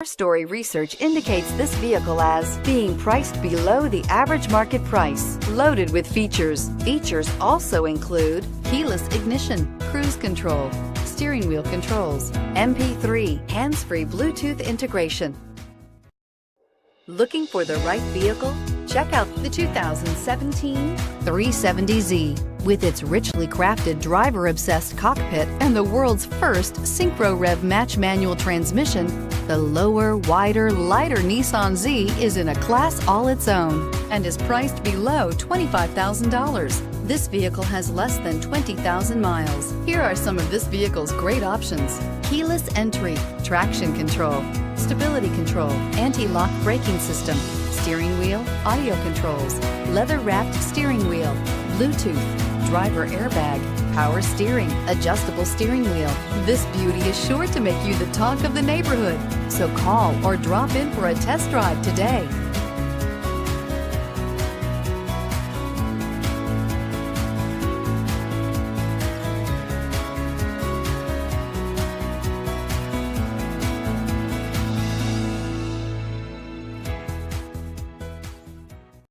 Our story research indicates this vehicle as being priced below the average market price, loaded with features. Features also include keyless ignition, cruise control, steering wheel controls, MP3, hands-free Bluetooth integration. Looking for the right vehicle? Check out the 2017 370Z. With its richly crafted driver-obsessed cockpit and the world's first Synchro Rev match manual transmission, the lower, wider, lighter Nissan Z is in a class all its own and is priced below $25,000. This vehicle has less than 20,000 miles. Here are some of this vehicle's great options: keyless entry, traction control, stability control, anti-lock braking system, steering wheel audio controls, leather-wrapped steering wheel, Bluetooth, driver airbag, power steering, adjustable steering wheel. This beauty is sure to make you the talk of the neighborhood. So call or drop in for a test drive today.